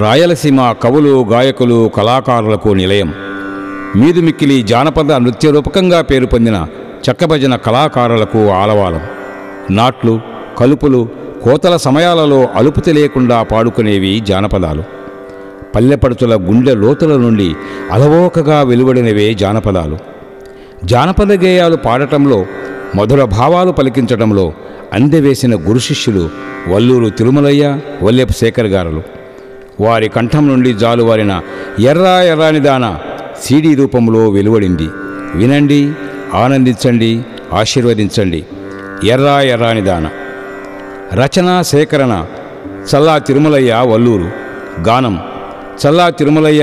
రాయలసీమ కవులు, గాయకులు, కళాకారులకు నిలయం. మీదుమిక్కిలి జానపద నృత్య రూపకంగా పేరు పొందిన చెక్కభజన కళాకారులకు ఆలవాలం. నాట్లు, కలుపులు, కోతల సమయాలలో అలుపు తెలియకుండా పాడుకునేవి జానపదాలు. పల్లెపడుచుల గుండె లోతుల నుండి అలవోకగా వెలువడినవే జానపదాలు. జానపద గేయాలు పాడటంలో, మధుర భావాలు పలికించడంలో అందెవేసిన గురు శిష్యులు వల్లూరు తిరుమలయ్య, వల్లెపు శేఖర్ గారులు. వారి కంఠం నుండి జాలువారిన ఎర్రా ఎర్రానిదాన సీడీ రూపంలో వెలువడింది. వినండి, ఆనందించండి, ఆశీర్వదించండి. ఎర్రా ఎర్రానిదాన. రచన, సేకరణ చల్లా తిరుమలయ్య, వల్లూరు. గానం చల్లా తిరుమలయ్య,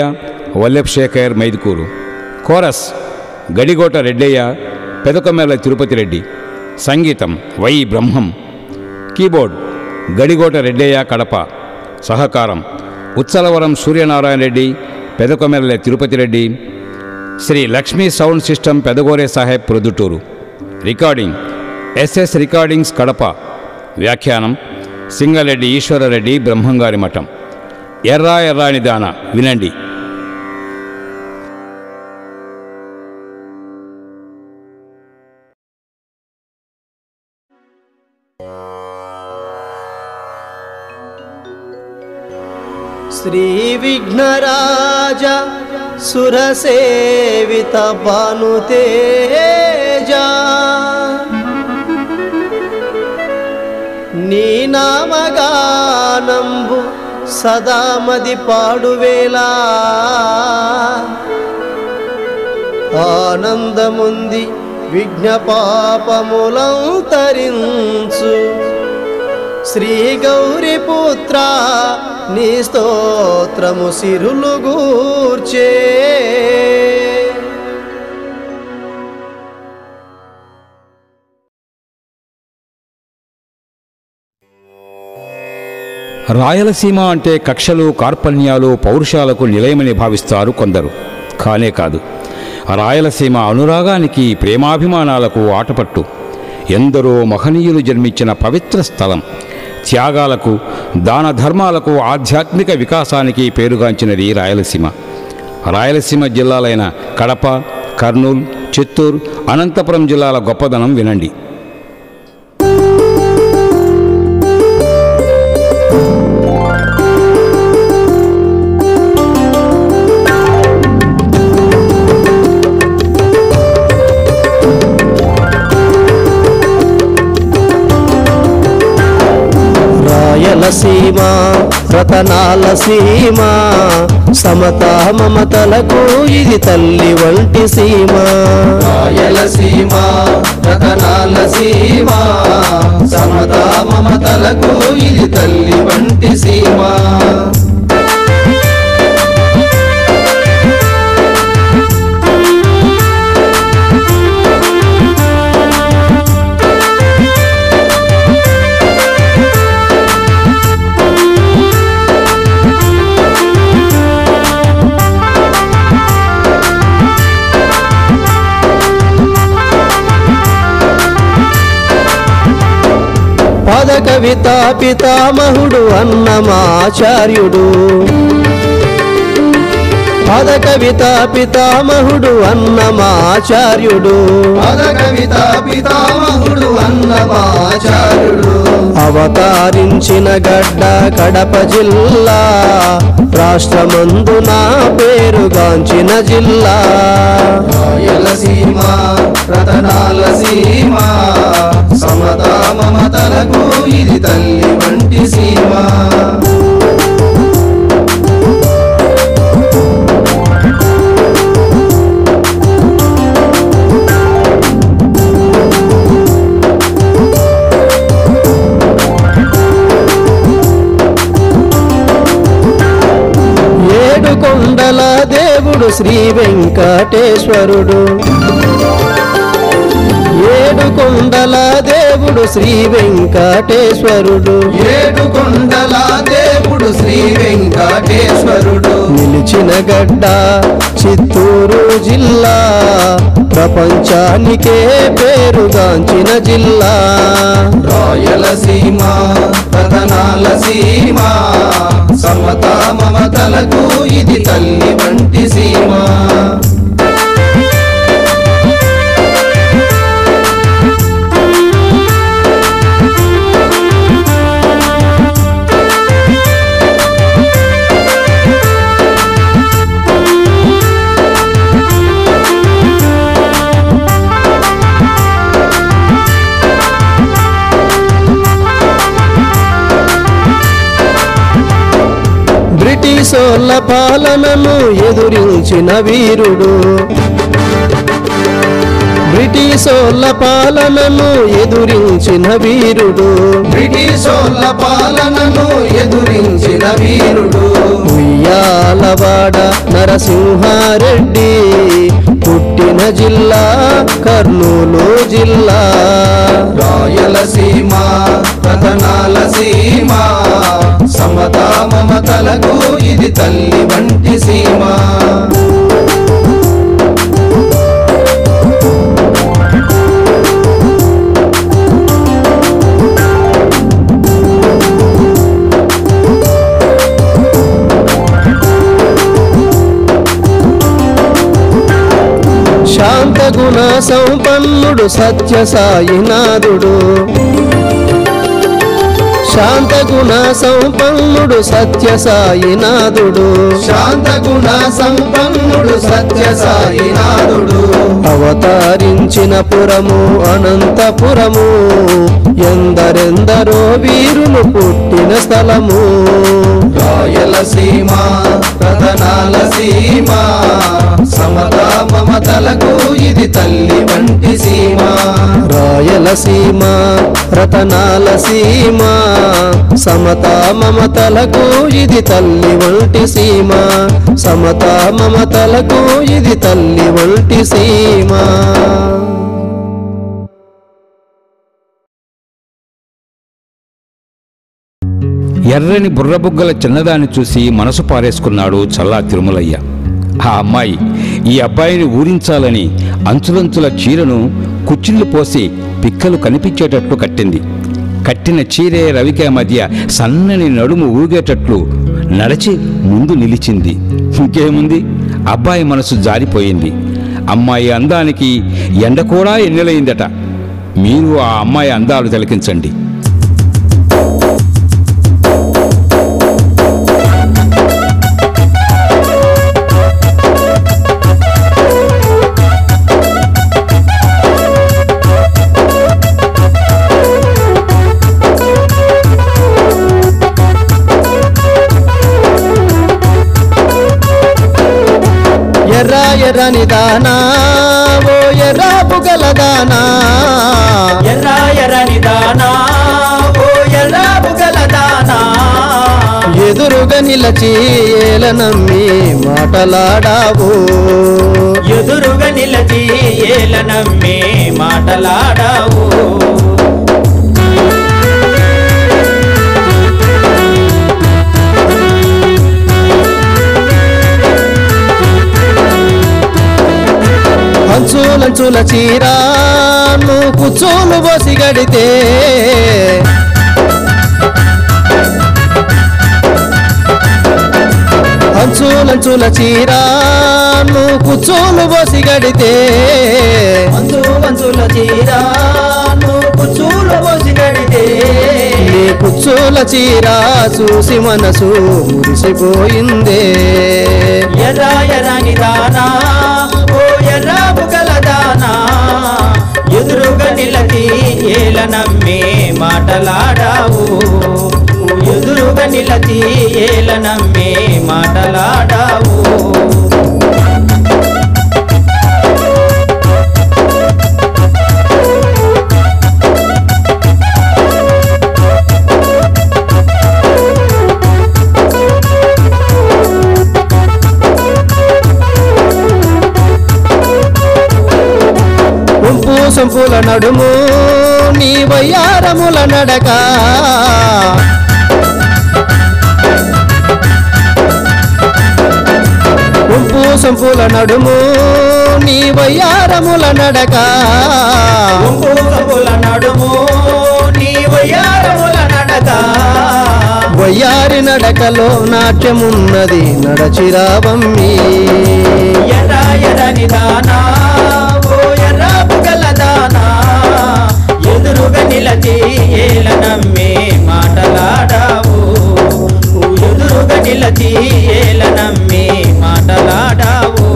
వల్లెపు శేఖర్, మైదుకూరు. కోరస్ గడిగోట రెడ్డయ్య, పెదకొమెర్ల తిరుపతి రెడ్డి. సంగీతం వై బ్రహ్మం. కీబోర్డ్ గడిగోట రెడ్డయ్య, కడప. సహకారం Utsalavaram Suryanarayana Reddy, Pedakomerla Tirupati Reddy. Shri Lakshmi sound system, Pedagore Saheb, Proddatur. Recording SS recordings, Kadapa. వ్యాఖ్యానం సింగరెడ్డి ఈశ్వరరెడ్డి, బ్రహ్మంగారి మఠం. ఎర్రా ఎర్రానిదాన వినండి. శ్రీ విఘ్నరాజ సురసేవిత భానుతేజ, నీ నామగానంబు సదామది పాడువేలా, ఆనందముంది విఘ్న పాపములంతరించు శ్రీ గౌరీపుత్ర, నీ స్తోత్రము సిరులు గూర్చే. రాయలసీమ అంటే కక్షలు, కార్పణ్యాలు, పౌరుషాలకు నిలయమని భావిస్తారు కొందరు. కానే కాదు. రాయలసీమ అనురాగానికి, ప్రేమాభిమానాలకు ఆటపట్టు. ఎందరో మహనీయులు జన్మించిన పవిత్ర స్థలం. త్యాగాలకు, దాన ధర్మాలకు, ఆధ్యాత్మిక వికాసానికి పేరుగాంచినది రాయలసీమ. రాయలసీమ జిల్లాలైన కడప, కర్నూలు, చిత్తూరు, అనంతపురం జిల్లాల గొప్పదనం వినండి. రాయలసీమ రతనాల సీమ, సమతా మమతలకు ఇది తల్లి వంటి సీమ. రాయలసీమ రతనాల సీమ, సమతా మమతలకు ఇది తల్లి వంటి సీమ. పద కవిత పితామహుడు అన్నమాచార్యుడు, పద కవిత పితామహుడు అన్నమాచార్యుడు, పద కవిత పితామహుడు అన్నమాచార్యుడు. అవతారించిన గడ్డ కడప జిల్లా, రాష్ట్రమందున పేరుగాంచిన జిల్లా. రాయలసీమ రతనాల సీమ, సమతా మమతలకు ఇది తల్లి వంటి సీమ. ఏడుకొండల దేవుడు శ్రీ వెంకటేశ్వరుడు, ఏడుకొండల దేవుడు శ్రీ వెంకటేశ్వరుడు, ఏడుకొండల దేవుడు శ్రీ వెంకటేశ్వరుడు. నిలిచిన గడ్డ చిత్తూరు జిల్లా, ప్రపంచానికే పేరుగాంచిన జిల్లా. రాయలసీమ రతనాల సీమ, సమతా మమత తల్లి వంటి సీమ. బ్రిటిషోళ్ళ పాలనను ఎదురించిన వీరుడు, బ్రిటిషోళ్ళ పాలనను ఎదురించిన వీరుడు, బ్రిటిషోళ్ళ పాలనను ఎదురించిన వీరుడు. ఉయ్యాలవాడ నరసింహారెడ్డి పుట్టిన జిల్లా కర్నూలు జిల్లా. రాయలసీమ రతనాల సీమ, సమతా మమతలకు ఇది తల్లి వంటి సీమ. శాంతగుణ సంపన్నుడు సత్య సాయినాథుడు, శాంతగుణ సంపన్నుడు సత్య సాయినాథుడు, శాంతగుణ సంపన్నుడు సత్య సాయినాథుడు. అవతరించిన పురము అనంతపురము, ఎందరెందరో వీరులు పుట్టిన స్థలము. రాయలసీమ రతనాల సీమ, సమతా మమతలకు ఇది తల్లి వంటి సీమ. రాయలసీమ రతనాల సీమ, సమతా మమతలకు ఇది తల్లి వంటి సీమ. సమతా మమతలకు ఇది తల్లి వంటి సీమ. ఎర్రని బుర్రబుగ్గల చిన్నదాన్ని చూసి మనసు పారేసుకున్నాడు చల్లా తిరుమలయ్య. ఆ అమ్మాయి ఈ అబ్బాయిని ఊరించాలని అంచులంచుల చీరను కుచ్చిళ్ళు పోసి పిక్కలు కనిపించేటట్లు కట్టింది. కట్టిన చీరే రవిక మధ్య సన్నని నడుము ఊగేటట్లు నడిచి ముందు నిలిచింది. ఇంకేముంది, అబ్బాయి మనసు జారిపోయింది. అమ్మాయి అందానికి ఎండ కూడా ఎన్నెలైందట. మీరు ఆ అమ్మాయి అందాలు తిలకించండి. ఎర్ర ఎర్రని దానా ఓ ఎర్ర బుగల దానా, ఎర్ర ఎర్రని దానా ఓ ఎర్ర బుగల దానా, ఎదురుగా నిలచి ఏలనమ్మి మాటలాడావు, ఎదురుగా నిలచి ఏలనమ్మి మాటలాడావు. అంచులంచుల చీరా నువ్వు కుచ్చోలు పోసి గడితే, అంచులంచుల చీరా నువ్వు కుచ్చోలు పోసి గడితే, అంచుల చీరా నువ్వు కుచ్చులు పోసి గడితే, నీ కుచ్చోల చీరా చూసి మనసు మురిసిపోయిందే. ఎర్ర ఎర్రని దానా ఓ ఎర్ర బుగల దానా, ఎదురుగా నిలచి ఏలనమ్మి మాటలాడావు, ఎదురుగా నిలచి ఏలనమ్మి మాటలాడావు. సంపుల నడుము నీ వయ్యారముల నడక, ఉంపు సంపుల నడుము నీ వయ్యారముల నడక, ఉంపు సంపుల నడుము నీ వయ్యారముల నడక, వయ్యారి నడకలో నాట్యమున్నది నడచిరావమ్మి ఎర్ర ఎర్రని దానా ఓ ఎర్రాపు గలదానా ఎదురుగా నిలచి ఏల నమ్మే మాటలాడావు ఎదురుగా నిలచి ఏల నమ్మే మాటలాడావు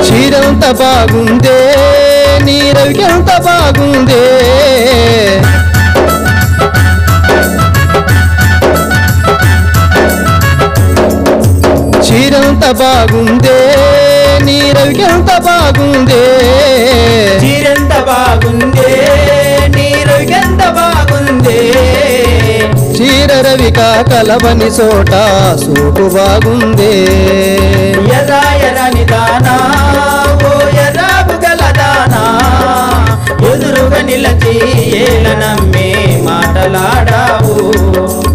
చీరంత బాగుందే నీ రవికెంత బాగుందే చీరంత బాగుందే నీ రవికెంత బాగుందే చీరెంత బాగుందే నీ రవికెంత బాగుందే చీర రవిక కలవని చోట సోకు బాగుందే ఎర్ర ఎర్రని దానా ఓ ఎర్రాపు గలదానా ఎదురుగా నిలచి ఏల నమ్మే మాటలాడావు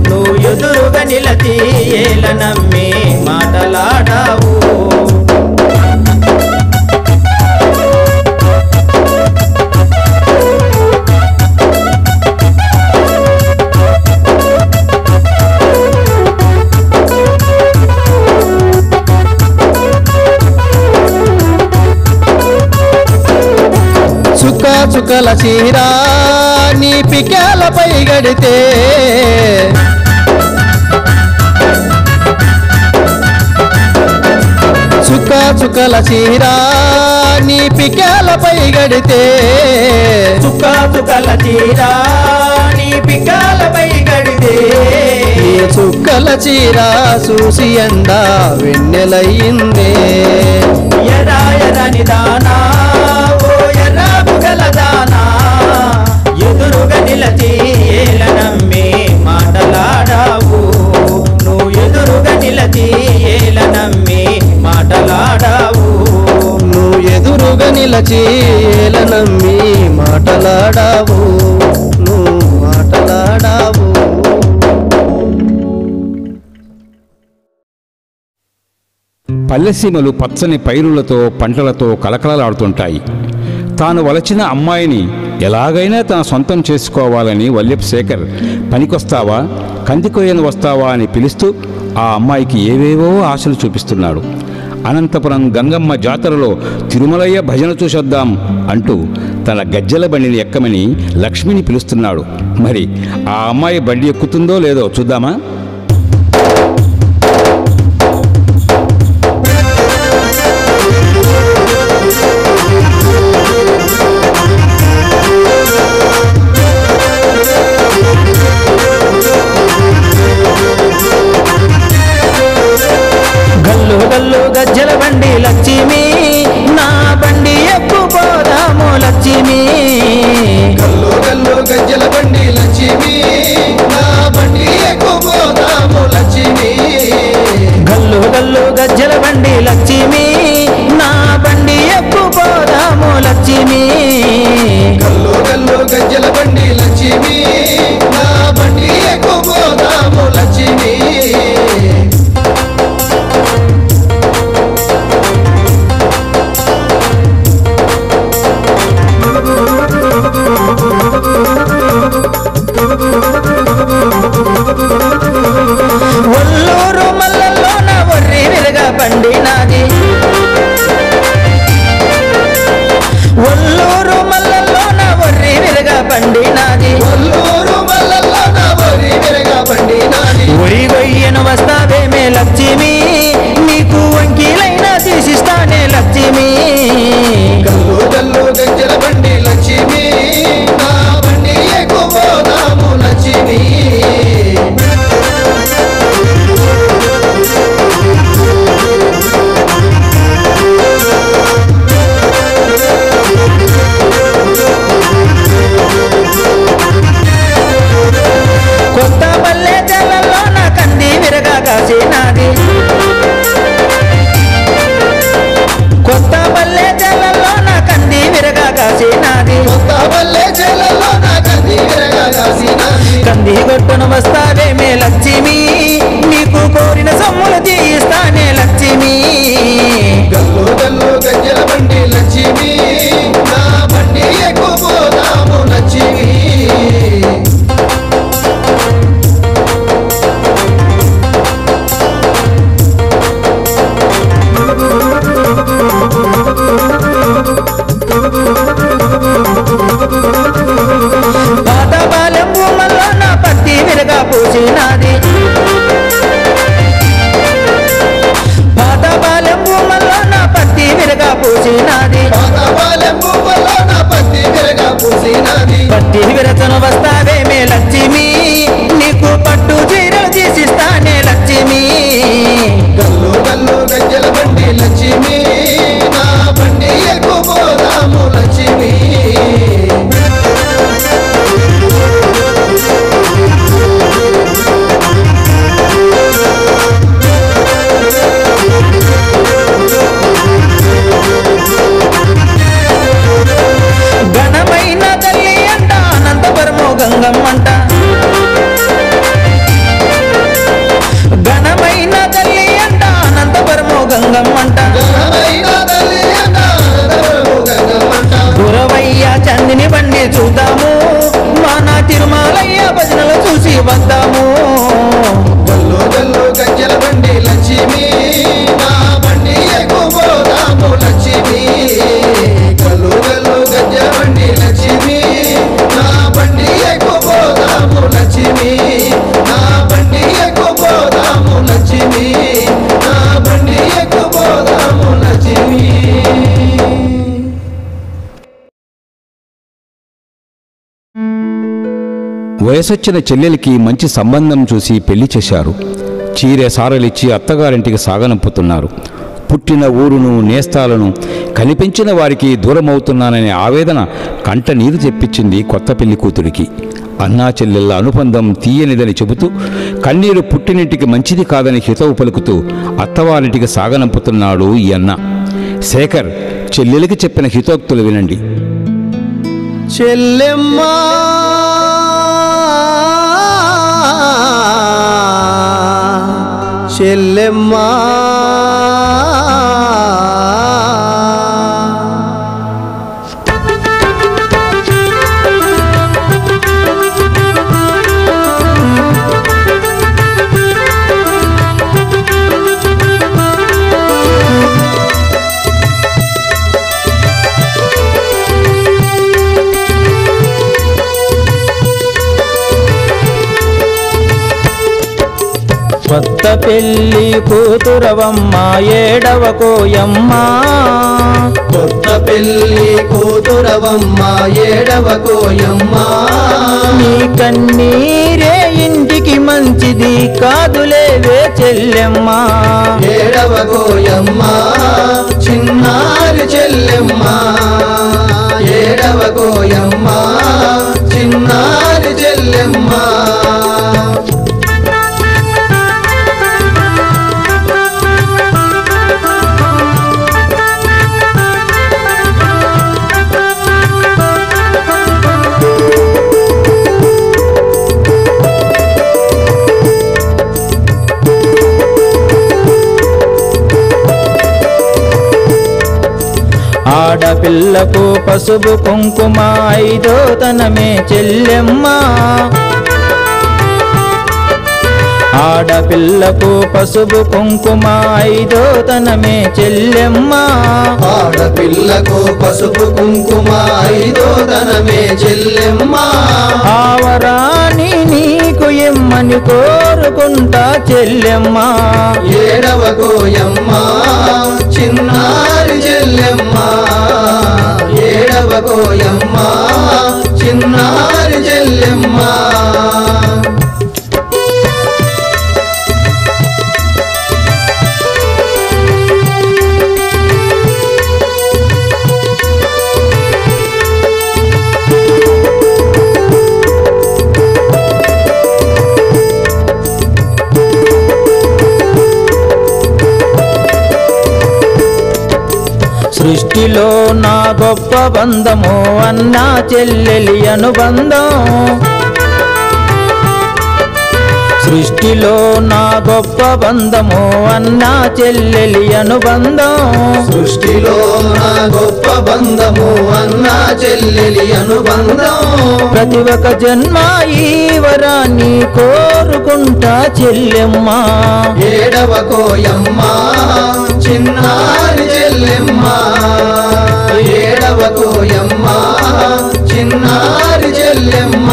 నువ్వు ఎదురుగా నిలచి ఏల నమ్మే మాటలాడావు చుక్క చుక్కల చీరా నీ పికాలపై గడితే చుక్క చుక్కల చీరా నీ పికాలపై గడితే చుక్క చుక్కల చీరా నీ పికాలపై గడితే ఈ చుక్కల చీర చూసి ఎండ వెన్నెలయ్యిందే ఎర్ర ఎర్రని దానా ఓ ఎర్రాపు గలదానా ఎదురుగా నిలచి ఏల నమ్మే మాటలాడావు నువ్వు ఎదురుగా నిలచి ఏల నమ్మే మాటలాడావు నువ్వు ఎదురుగా నిలచి ఏల నమ్మి మాటలాడావు నువ్వు మాటలాడావు పల్లెసీమలు పచ్చని పైరులతో పంటలతో కలకలలాడుతుంటాయి. తాను వలచిన అమ్మాయిని ఎలాగైనా తన సొంతం చేసుకోవాలని వల్లెప్ శేఖర్ పనికొస్తావా కందికొయ్యను వస్తావా అని పిలుస్తూ ఆ అమ్మాయికి ఏవేవో ఆశలు చూపిస్తున్నాడు. అనంతపురం గంగమ్మ జాతరలో తిరుమలయ్య భజన చూసొద్దాం అంటూ తన గజ్జెల బండిని ఎక్కమని లక్ష్మిని పిలుస్తున్నాడు. మరి ఆ అమ్మాయి బండి ఎక్కుతుందో లేదో చూద్దామా? గల్లు గల్లు గజ్జల బండి లక్ష్మి నా బండి ఎక్కు పోదాము లక్ష్మి గల్లు గల్లు గజ్జల బండి లక్ష్మి నా బండి ఎక్కుపోదాము లక్ష్మి గల్లు గల్లు గజ్జల బండి లక్ష్మి నా బండి ఎక్కు పోదాము లక్ష్మి గల్లు గల్లు గజ్జల బండి లక్ష్మి నా బండి ఎక్కుపోదాము లక్ష్మి ఒల్లూరు మల్లల్లోన ఒర్రి విరగా బండి నాది ఒల్లూరు మల్లల్లోన ఒర్రి విరగా బండి నాది ఒల్లూరు లక్ష్మి నా బండి ఎక్కుపోదాము లక్ష్మి ఘనమైన తల్లి అంట అనంతపురము గంగమ్మంట ఘనమైన తల్లి అంట అనంతపురము గంగమ్మంట గురవయ్య చందిని బండి చూద్దాము మన తిరుమలయ్య భజనలు చూసి వద్దాము గల్లు గల్లు గజ్జల బండి లక్ష్మి నా బండి ఎక్కుపోదాము లక్ష్మి గల్లు గల్లు గజ్జల బండి లక్ష్మి నా బండి ఎక్కుపోదాము లక్ష్మి నా బండి ఎక్కుపోదాము లక్ష్మి నా బండి ఎక్కుపోదాము లక్ష్మి వయసొచ్చిన చెల్లెలికి మంచి సంబంధం చూసి పెళ్లి చేశారు. చీరె సారలిచ్చి అత్తగారింటికి సాగనంపుతున్నారు. పుట్టిన ఊరును నేస్తాలను కనిపించిన వారికి దూరమవుతున్నాననే ఆవేదన కంట నీరు తెప్పించింది కొత్త పెళ్లి కూతురికి. అన్నా చెల్లెళ్ళ అనుబంధం తీయనిదని చెబుతూ కన్నీరు పుట్టినింటికి మంచిది కాదని హితవు పలుకుతూ అత్తవారింటికి సాగనంపుతున్నాడు ఈ అన్న. శేఖర్ చెల్లెలికి చెప్పిన హితోక్తులు వినండి. చెల్లెమ్మా చెల్లెమ్మా కొత్త పెళ్లి కూతురవమ్మ ఏడవ కోయమ్మ కొత్త పెళ్లి కూతురవమ్మ ఏడవ కోయమ్మ నీ కన్నీరే ఇంటికి మంచిది కాదులేవే చెల్లెమ్మ ఏడవ కోయమ్మ చిన్నారి చెల్లెమ్మ ఏడవ కోయమ్మ చిన్నారి చెల్లెమ్మ ఆడపిల్లకు పసుపు కుంకుమ ఐదో తనమే చెల్లెమ్మ ఆడపిల్లకు పసుపు కుంకుమ ఐదో తనమే చెల్లెమ్మ ఆడపిల్లకు పసుపు కుంకుమ ఐదో తనమే చెల్లెమ్మ ఆవరాని నీకు ఇమ్మని కోరుకుంటా చెల్లెమ్మ ఏడవ కోయమ్మ చిన్నారి చెల్లెమ్మ ఏడవ కోయమ్మ చిన్నారి చెల్లెమ్మ సృష్టిలో నా గొప్ప బంధము అన్నా చెల్లెలి అనుబంధం సృష్టిలో నా గొప్ప బంధము అన్నా చెల్లెలి అనుబంధం సృష్టిలో నా గొప్ప బంధము అన్నా చెల్లెలి అనుబంధం ప్రతి ఒక్క జన్మ ఈ వరాన్ని కోరుకుంటా చెల్లెమ్మ ఏడవ కోయమ్మ చిన్నారి చెల్లెమ్మ ఏడవ కోయమ్మ చిన్నారి చెల్లెమ్మ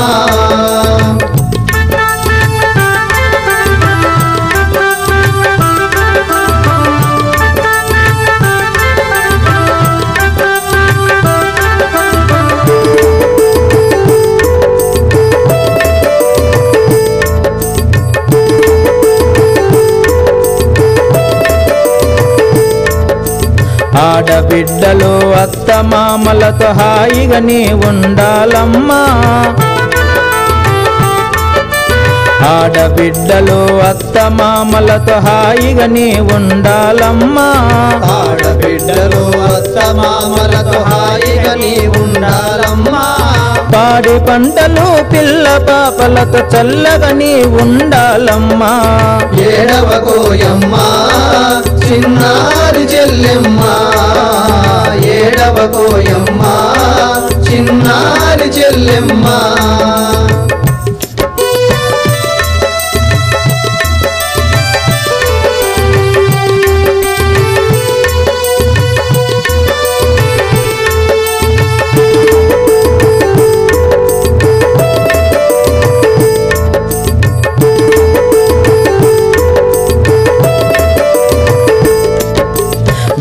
ఆడబిడ్డలు అత్తమామలతో హాయిగా నీ ఉండాలమ్మా ఆడబిడ్డలు అత్తమామలతో హాయిగా నీ ఉండాలమ్మా ఆడబిడ్డలు అత్తమామలతో హాయిగా నీ ఉండాలమ్మా పాడి పంటలు పిల్ల పాపలతో చల్లగా నీ ఉండాలమ్మా ఏడవకోయమ్మ చిన్నారి చెల్లెమ్మ ఏడవకోయమ్మ చిన్నారి చెల్లెమ్మ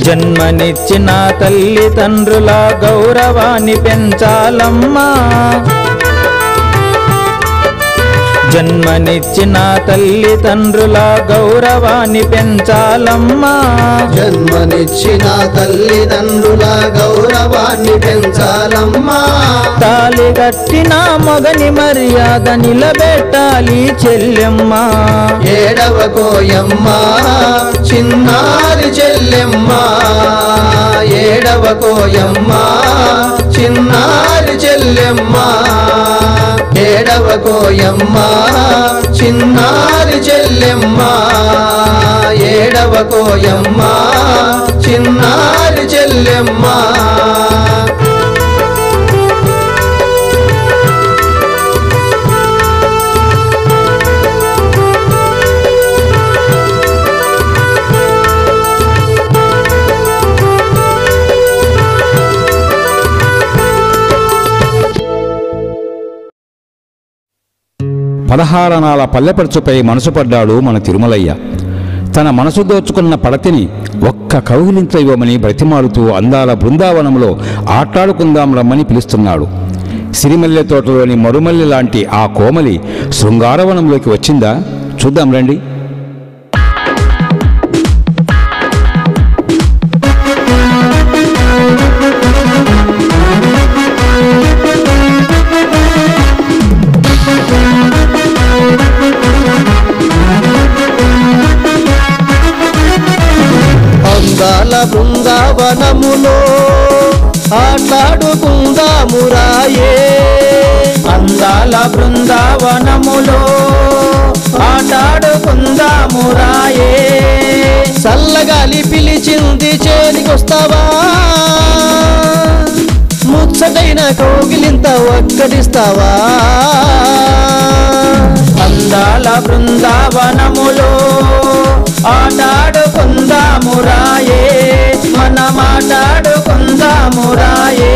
జన్మనిచ్చిన తల్లిదండ్రుల గౌరవాన్ని పెంచాలమ్మా జన్మనిచ్చిన తల్లిదండ్రుల గౌరవాన్ని పెంచాలమ్మా జన్మనిచ్చిన తల్లిదండ్రుల గౌరవాన్ని పెంచాలమ్మా తాళి కట్టిన మొగని మర్యాద నిలబెట్టాలి చెల్లెమ్మ ఏడవకోయమ్మ చిన్నారి చెల్లెమ్మ ఏడవకోయమ్మ చిన్నారి చెల్లెమ్మ ఏడవకోయమ్మ చిన్నారి చెల్లెమ్మ ఏడవకోయమ్మ చిన్నారి చెల్లెమ్మ పదహారణాల పల్లెపరుచుపై మనసు పడ్డాడు మన తిరుమలయ్య. తన మనసు దోచుకున్న పడతిని ఒక్క కౌగిలింత ఇవ్వమని బ్రతిమాలుతూ అందాల బృందావనంలో ఆటాడుకుందాం రమ్మని పిలుస్తున్నాడు. సిరిమల్లె తోటలోని మరుమల్లె లాంటి ఆ కోమలి శృంగారవనంలోకి వచ్చిందా? చూద్దాం రండి. అందాల బృందావనములో ఆటాడుకుందామురాయే అందాల బృందావనములో ఆటాడుకుందామురాయే చల్లగాలి పిలిచింది చేనికొస్తావా ముచ్చటైన కౌగిలింత ఒక్కడిస్తావా అందాల బృందావనములో ఆటాడుకుందామురాయే మనమాటాడుకుందామురాయే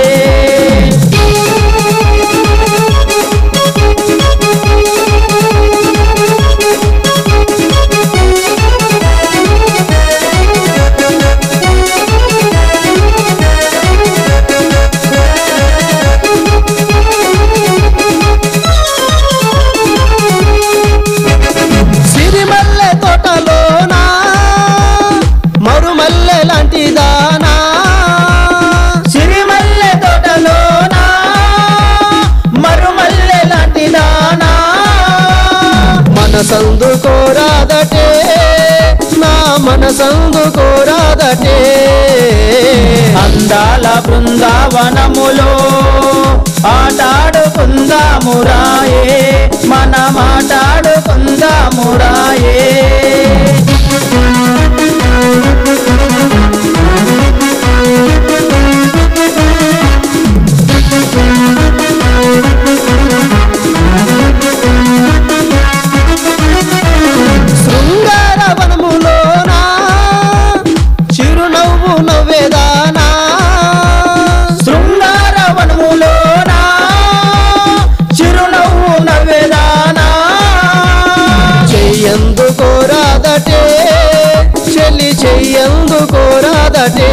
సిరిమల్లె తోటలోనా మరుమల్లె లాంటి దానా సిరిమల్లె తోటలోనా మరుమల్లె లాంటి దానా మనసందు కోరాదటే నా మనసందు కోరాదటే అందాల బృందావనములో ఆటాడుకుందామురాయే మనమాటాడుకుందామురాయే శృంగారవనములోనా చిరునవ్వు నవ్వేదానా శృంగారవనములోనా చిరునవ్వు నవ్వెదానా చెయ్యందు కోరాదటే చెల్లి చెయ్యందు కోరాదటే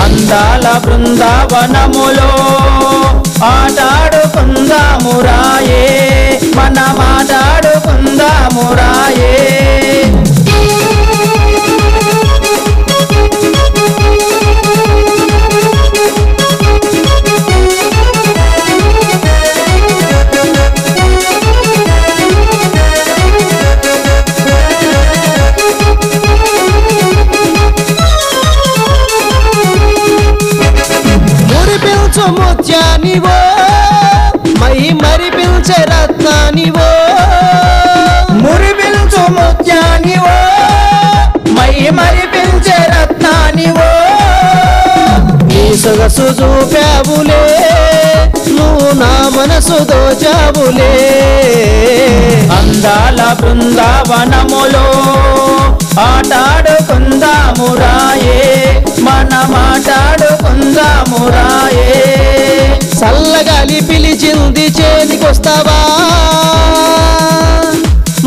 అందాల బృందావనములో ఆటాడుకుందామురాయే మనమాటాడుకుందామురాయే ముత్యానివో మై మరిపించే రత్నానివో మురిపించు ముత్యానివో మై మరిపించే రత్నానివో నీ సొగసు చూపావులే నువ్వు నా మనసు దోచావులే అందాల బృందావనములో ఆటాడుకుందామురాయే మనమాటాడుకుందామురాయే చల్లగాలి పిలిచింది చేనికొస్తావా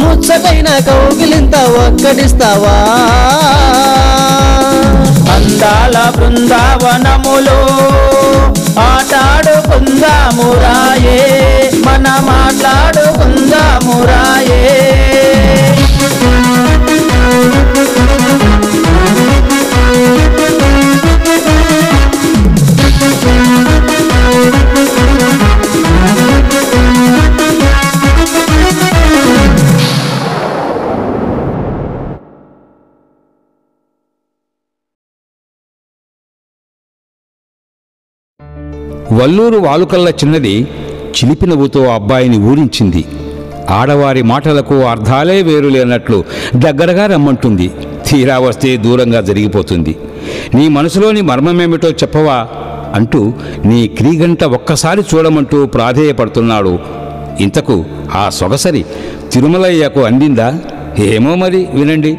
ముచ్చటైన కౌగిలింత ఒక్కడిస్తావా అందాల బృందావనములో ఆటాడుకుందామురాయే మన మాట్లాడుకుందామురాయే వల్లూరు వాలుకల్ల చిన్నది చిలిపి నవ్వుతో అబ్బాయిని ఊరించింది. ఆడవారి మాటలకు అర్థాలే వేరులేనట్లు దగ్గరగా రమ్మంటుంది. తీరా వస్తే దూరంగా జరిగిపోతుంది. నీ మనసులోని మర్మమేమిటో చెప్పవా అంటూ నీ క్రీగంట ఒక్కసారి చూడమంటూ ప్రాధేయపడుతున్నాడు. ఇంతకు ఆ సొగసరి తిరుమలయ్యకు అందిందా? ఏమో మరి, వినండి.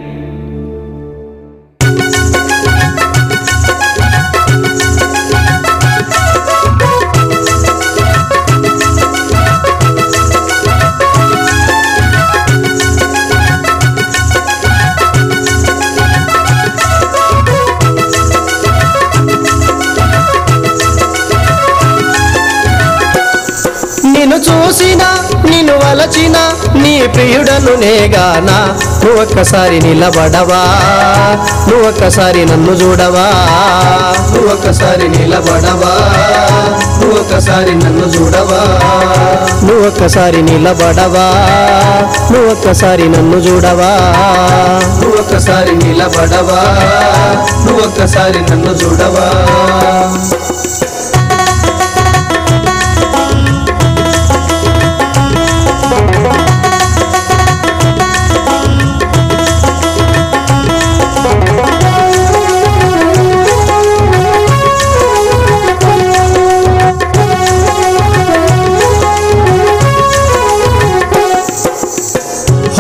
నిన్ను చూసిన నిన్ను వలచిన నీ ప్రియుడను నేగానా నువ్వొక్కసారి నిలబడవా నువ్వొక్కసారి నన్ను చూడవా నువ్వొక్కసారి నిలబడవా నువ్వొక్కసారి నన్ను చూడవా నువ్వొక్కసారి నిలబడవా నువ్వొక్కసారి నన్ను చూడవా నువ్వొక్కసారి నిలబడవా నువ్వొక్కసారి నన్ను చూడవా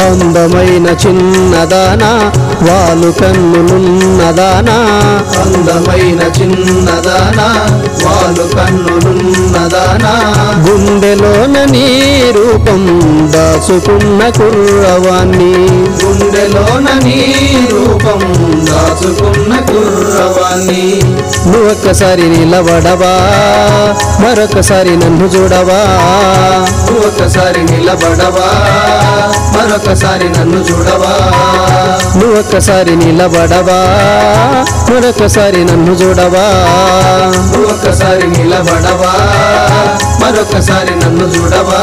అందమైన చిన్నదానా వాలు కన్నులున్నదానా అందమైన చిన్నదానా వాలు కన్నులున్నదానా గుండెలోన నీ రూపం దాచుకున్న కుర్రవాణ్ణి గుండెలోన నీ రూపం దాచుకున్న కుర్రవాణ్ణి నువ్వొక్కసారి నిలబడవా మరొకసారి నన్ను చూడవా నువ్వొక్కసారి నిలబడవా మరొకసారి నన్ను చూడవా నువ్వొక్కసారి నిలబడవా మరొకసారి నన్ను చూడవా నువ్వొక్కసారి నిలబడవా మరొకసారి నన్ను చూడవా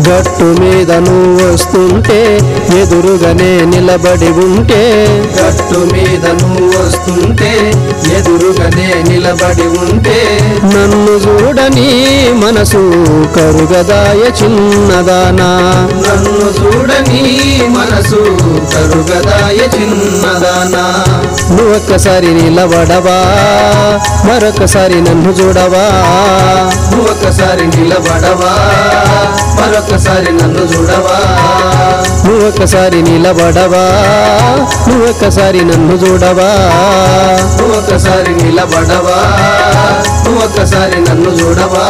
గట్టు మీద నువ్వు వస్తుంటే ఎదురుగానే నిలబడి ఉంటే గట్టు మీద నువ్వు వస్తుంటే ఎదురుగానే నిలబడి ఉంటే నన్ను చూడని మనసు కరుగదాయ చిన్నదానా నన్ను చూడని మనసు కరుగదాయ చిన్నదానా నువ్వొక్కసారి నిలబడవా మరొకసారి నన్ను చూడవా నువ్వొక్కసారి నిలబడవా మరొకసారి నన్ను చూడవా నువ్వొక్కసారి నిలబడవా నువ్వొక్కసారి నన్ను చూడవా నువ్వొక్కసారి నిలబడవా నువ్వొక్కసారి నన్ను చూడవా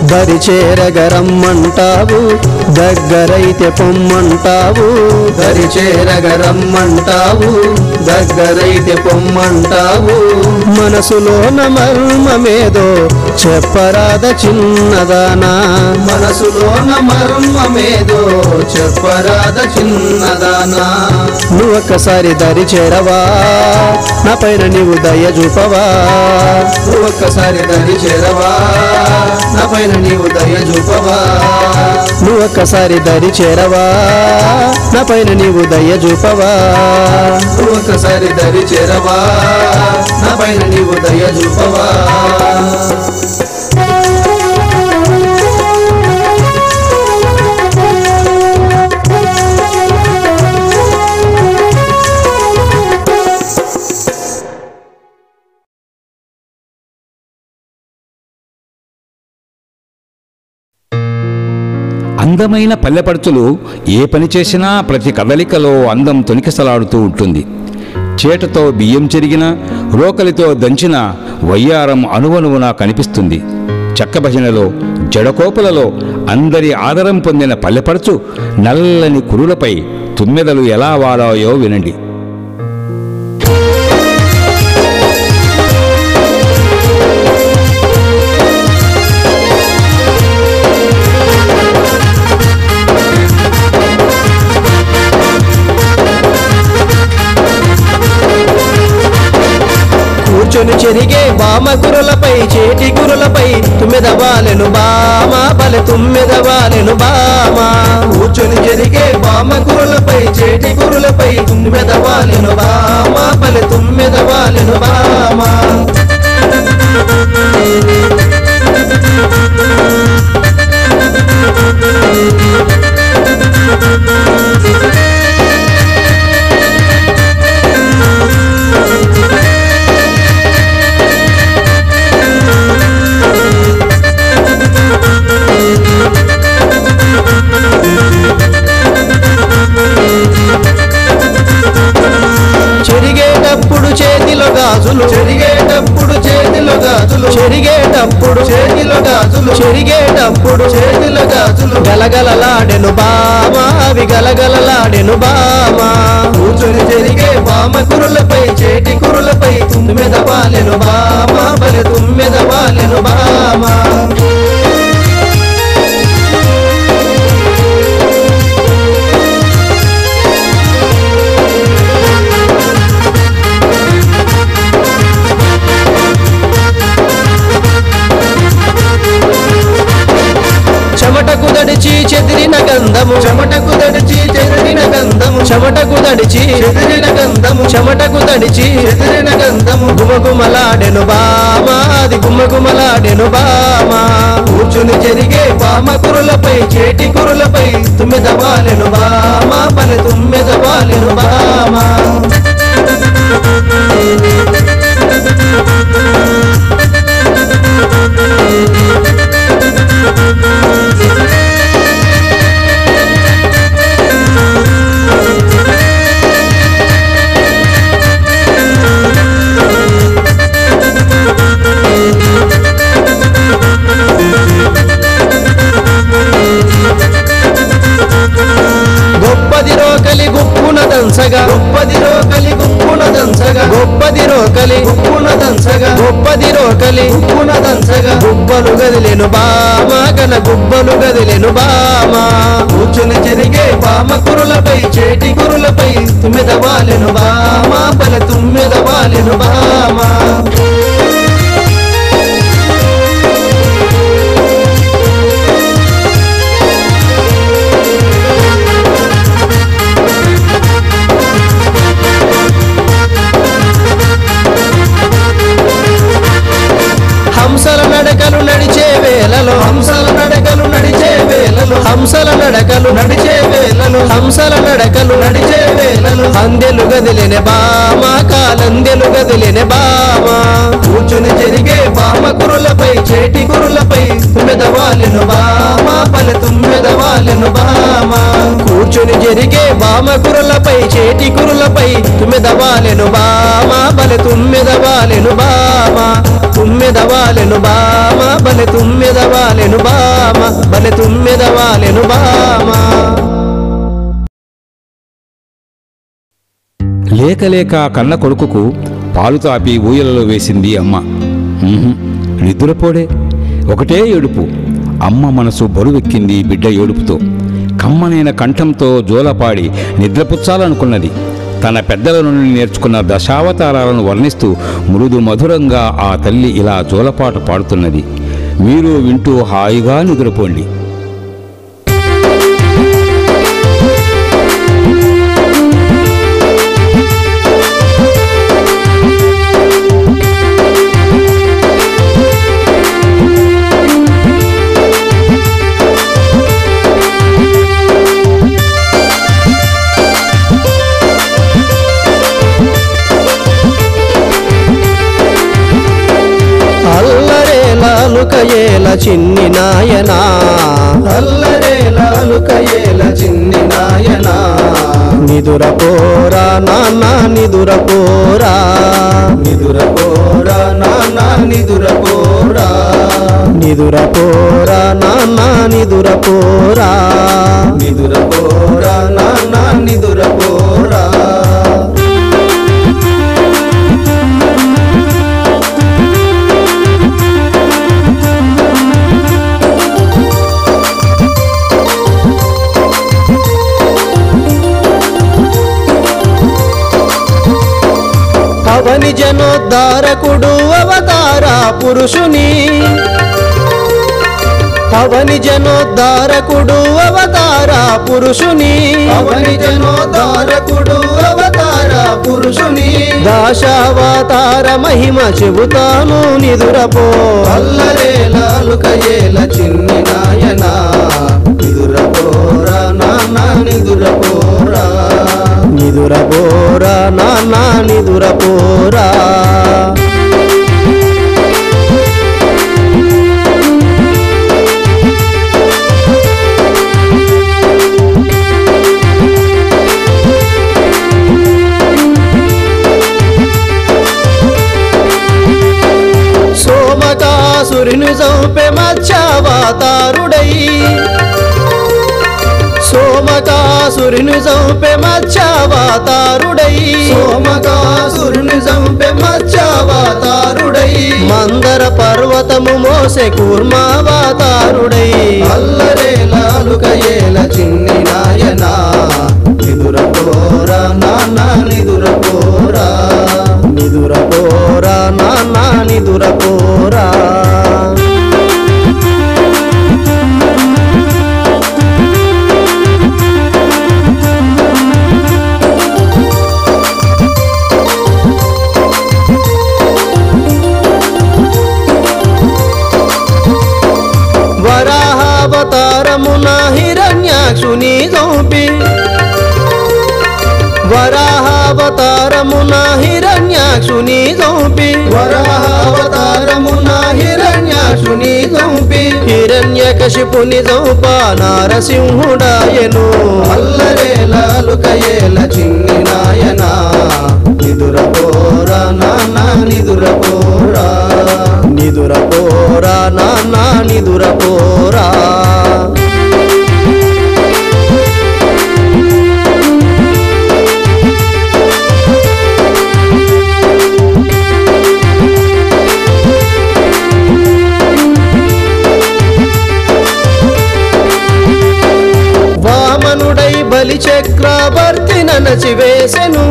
దరి చేరగరమ్మంటావు దగ్గరైతే పొమ్మంటావు దరి చేరగరమ్మంటావు దగ్గరైతే పొమ్మంటావు మనసులోన మర్మమేదో చెప్పరాద చిన్నదానా మనసులోన మర్మమేదో చెప్పరాద చిన్నదానా నువ్వొక్కసారి దరి చేరవా నా పైన నీవు దయ చూపవా ఒక్కసారి దరి చేరవా నా పైన నీవు దయ చూపవా నువ్వొక్కసారి దరి చేరవా నా పైన నీవు దయ చూపవా ఒక్కసారి దరి చేరవా నా పైన నీవు దయ చూపవా అందమైన పల్లెపడుచులు ఏ పని చేసినా ప్రతి కదలికలో అందం తొనికిసలాడుతూ ఉంటుంది. చేటతో బియ్యం చెరిగిన రోకలితో దంచిన వయ్యారం అణువణువున కనిపిస్తుంది. చెక్కభజనలో జడకోపులలో అందరి ఆదరం పొందిన పల్లెపడుచు నల్లని కురులపై తుమ్మెదలు ఎలా వాడాయో వినండి. కూర్చొని చెరిగే బామ కురులపై చేటి కురులపై తుమ్మెదవాలెను బామా బలె తుమ్మెదవాలెను బామా కూర్చొని జరిగే బామ కురులపై చేటి కురులపై తుమ్మెదవాలెను బామా పలె తుమ్మెదవాలెను బామా చెరిగేటప్పుడు చేతిలో గాజులు చెరిగేటప్పుడు చేతిలో గాజులు చెరిగేటప్పుడు చేతిలో గాజులు చెరిగేటప్పుడు చేతిలో గాజులు గలగలలాడెను బామా అవి గలగలలాడెను బామా కూర్చొని జరిగే బామ కురులపై చేటి కురులపై తుమ్మెదవాలెను బామా బలె తుమ్మెదవాలెను బామా చెమటకు దడిచి చెదిరిన గంధము చెమటకు దడిచి చెదిరిన గంధము చెమటకు దడిచి చెదిరిన గంధము చెమటకు దడిచి చెదిరిన గంధము గుమగుమలాడెను బామా అది గుమగుమలాడెను బామా కూర్చుని జరిగే బామ కురులపై చేటి కురులపై తుమ్మెదవాలెను బామా పలె తుమ్మెదవాలెను బామా గొప్పది రోకలి గుప్పున దంసగా గొప్పది రోకలి గుప్పున దంసగా గొప్పది రోకలి గుప్పున దంసగా గొప్పది రోకలి గుప్పున దంసగా గుబ్బలు గదిలేను బామా గన గుబ్బలు గదిలేను బామా కూర్చుని జరిగే బామ కురులపై చేటి కురులపై తుమ్మెదవాలెను బామా పలె తుమ్మెదవాలెను బామా హంసల నడకలు నడిచే వేళలో హంసల నడకలు నడిచే వేళలు హంసల నడకలు నడిచే వేళలు హంసల నడకలు నడిచే వేళలు అందెలు గదిలేని బామా కాలందెలు గదిలేని బామా కూర్చుని జరిగే బామ కురులపై చేటి కురులపై తుమ్మెదవాలెను బామా పలె తుమ్మెదవాలెను బామా కూర్చొని జరిగే బామ కురులపై చేటి కురులపై తుమ్మెదవాలెను బామా బలె తుమ్మెదవాలెను బామా తుమ్మె తుమ్మెదవాలెను బామ బలె తుమ్మెదవాలెను బామ బలె తుమ్మెదవాలెను బామ. లేక లేక కన్న కొడుకుకు పాలు తాపి ఊయలలో వేసింది అమ్మ. నిద్రపోడే, ఒకటే ఏడుపు. అమ్మ మనసు బరువెక్కింది బిడ్డ ఏడుపుతో. కమ్మనైన కంఠంతో జోలపాడి నిద్రపుచ్చాలనుకున్నది. తన పెద్దల నుండి నేర్చుకున్న దశావతారాలను వర్ణిస్తూ మృదు మధురంగా ఆ తల్లి ఇలా జోలపాట పాడుతున్నది. మీరు వింటూ హాయిగా నిద్రపోండి. లాలుకయేల చిన్ని నాయనా అల్లరే లాలుకయేల చిన్ని నాయనా నిదురపోరా నాన్న నిదురపోరా నిదురపోరా నాన్న నిదురపోరా నిదురపోరా నాన్న నిదురపోరా నిదురపోరా నాన్న నిదురపోరా అవని జనోద్ధారకుడు అవతార పురుషుని అవని జనోద్ధారకుడు అవతార పురుషుని అవని జనోద్ధారకుడు అవతార పురుషుని దశావతార మహిమ చెబుతాను నిదురపో అల్లరే లాలుకయేల చిన్ని నాయనా నిదురపోరా నాన్న నిదురపోరా నిదురపోరా నాన్న నిదురపోరా సోమకాసురుని చంపే మత్స్యావతారుడై సోమకాసురుని చంపే మత్స్యావతారుడై సోమకాసురుని చంపే మత్స్యావతారుడై మందర పర్వతము మోసే కూర్మావతారుడై అల్లరే లాలుకయేల చిన్ని నాయనా నిదురపోరా నాన్న నిదురపోరా నిదురపోరా నాన్న నిదురపోరా వరాహావతారమున హిరణ్యాక్షుని చంపి వరాహావతారమున హిరణ్యాక్షుని చంపి వరాహావతారమున హిరణ్యాక్షుని చంపి హిరణ్యకశిపుని చంప నారసింహుడాయను అల్లరే లాలుకయేల చిన్ని నాయనా నిదురపోరా నాన్న నిదురపోరా నిదురపోరా నాన్న నిదురపోరా వామనుడై బలి చక్రవర్తి ననచివేసెను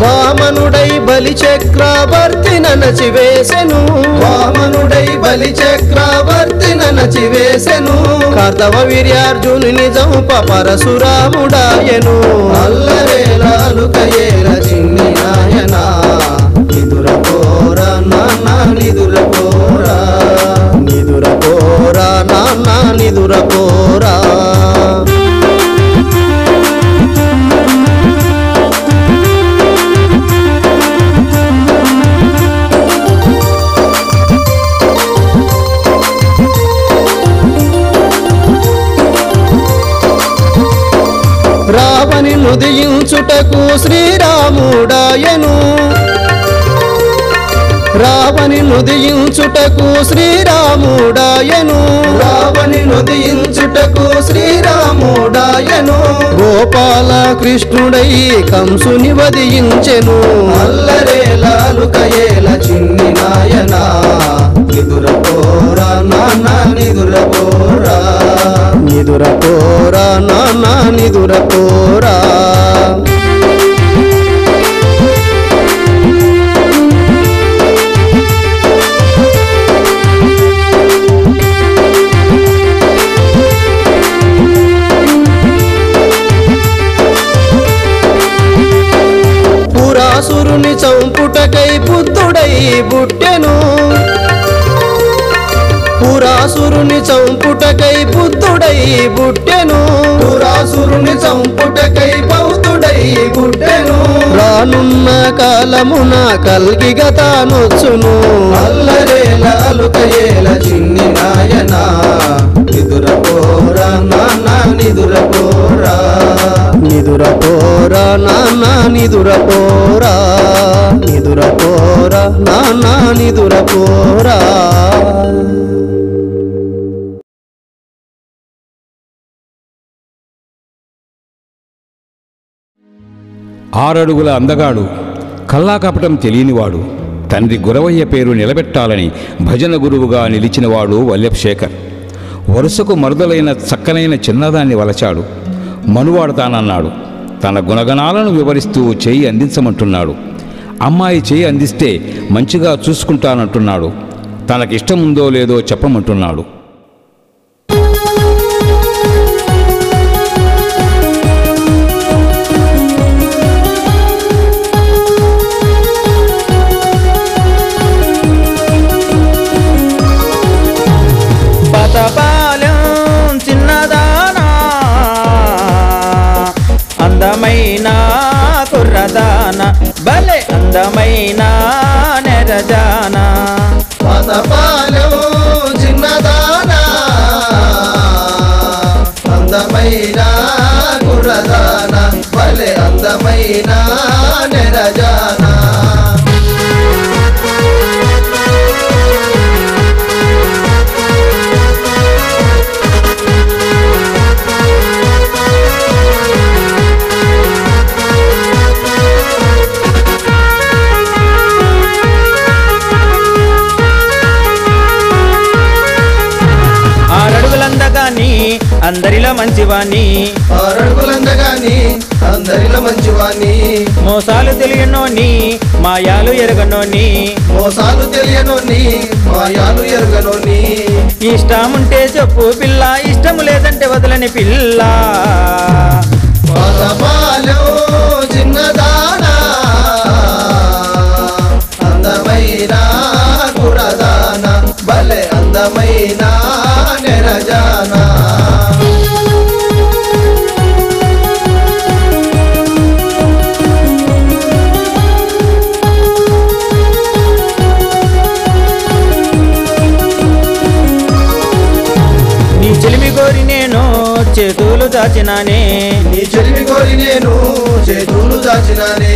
వామనుడై బలి చక్రవర్తి ననచివేసెను వామనుడై బలి చక్రవర్తి ననచివేసెను కర్దవ వీర్యార్జునుని చంప పరశురాముడాయను అల్లరే లాలుకయేల చిన్ని నాయనా నిదురపోరా నాన్న నిదురపోరా నిదురపోరా నాన్న నిదురపోరా రావణి నుదియించుటకు శ్రీరాముడాయను రావణి నుదియించుటకు శ్రీరాముడాయను రావణి నుదించుటకు శ్రీరాముడాయను గోపాల కృష్ణుడై కంసుని వధించెను అల్లరేలాలుకయేల చిన్ని నాయనా నిదురపోరా నాన్న నిదురపోరా నిదురపోరా నాన్న నిదురపోరా పురాసురుని చంపుటకై బుద్ధుడై పుట్టెను పురాసురుని చంపుటకై బుద్ధుడై పుట్టెను పురాసురుని చంపుటకై బౌద్ధుడై పుట్టెను రానున్న కాలమున కల్గిగా తానొచ్చును అల్లరేలాలుకయేల చిన్ని నాయనా నిదురపోరా నాన్న నిదురపోరా నిదురపోరా నాన్న నిదురపోరా నిదురపోరా నాన్న నిదురపోరా ఆరడుగుల అందగాడు, కల్లాకపటం తెలియనివాడు, తండ్రి గురవయ్య పేరు నిలబెట్టాలని భజన గురువుగా నిలిచినవాడు వల్లభ్ శేఖర్. వరుసకు మరుదలైన చక్కనైన చిన్నదాన్ని వలచాడు. మనువాడతానన్నాడు. తన గుణగణాలను వివరిస్తూ చేయి అందించమంటున్నాడు. అమ్మాయి చేయి అందిస్తే మంచిగా చూసుకుంటానంటున్నాడు. తనకిష్టముందో లేదో చెప్పమంటున్నాడు. అందమైన కుర్రదాన భలే అందమైన నెరజాన పాతపాలెం చిన్నదానా అందమైన కుర్రదానా భలే అందమైన నెరజానా అందరిలో మంచివాణ్ణి ఆరడుగులందగాని అందరిలో మంచివాణ్ణి మోసాలు తెలియనోని మాయాలు ఎరగనోని మోసాలు తెలియనోని మాయాలు ఎరగనోని ఇష్టముంటే చెప్పు పిల్ల ఇష్టము లేదంటే వదలని పిల్ల పాతపాలెం చిన్నదానా అందమైన కుర్రదానా భలే అందమైన నెరజానా నీ చెలిమి కోరి నేను చేతులు దాచినానే నీ చెలిమి కోరి నేను చేతులు దాచినానే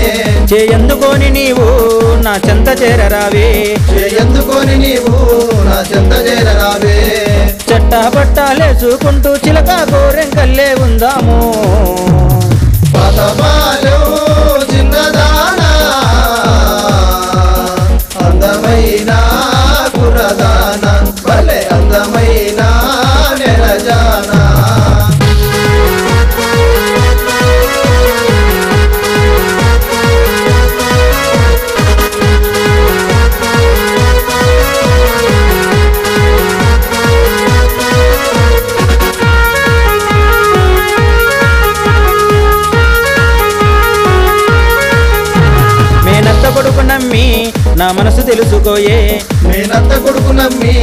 చేయందుకోని నీవు నా చెంత చేరరావే ఎందుకొని నీవు నా చెంత చేరరావే చట్టా పట్టాలేసుకుంటూ చిలక గోరెంకల్లే ఉందాము పాతపాలెం చిన్నదానా అందమైన కుర్రదానా భలే అందమైన నెరజానా మేనత్త కొడుకు నమ్మి నా మనసు తెలుసుకోయే నేనంత కొడుకు నమ్మి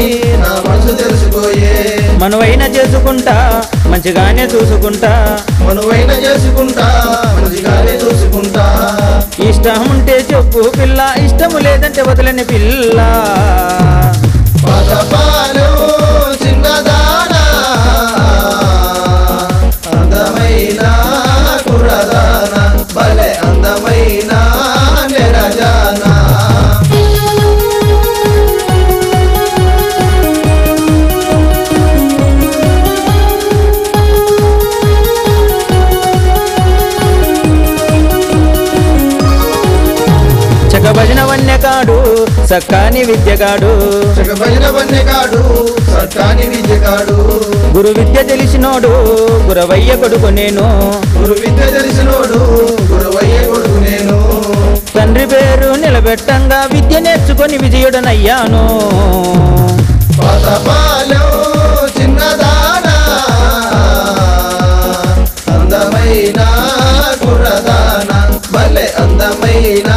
నా మనసు తెలుసుకోయే మనువైన చేసుకుంటా మంచిగానే చూసుకుంటా మనువైన చేసుకుంటా మంచిగానే చూసుకుంటా ఇష్టం ఉంటే చెప్పు పిల్ల ఇష్టము లేదంటే వదలని పిల్ల పాతపాలెం చిన్నదానా అందమైన కుర్రదానా భలే అందమైన నెరజానా భజన వన్యకాడు సక్కాని విద్యగాడు భజన వన్యకాడు సత్తాని విద్యకాడు గురు విద్య తెలిసినోడు గురవయ్య కొడుకు నేను గురు విద్య తెలిసినోడు గురువయ్య కొడుకు నేను తండ్రి పేరు నిలబెట్టంగా విద్య నేర్చుకొని విజయుడనయ్యాను పాతపాలెం చిన్నదానా అందమైన కుర్రదానా భలే అందమైన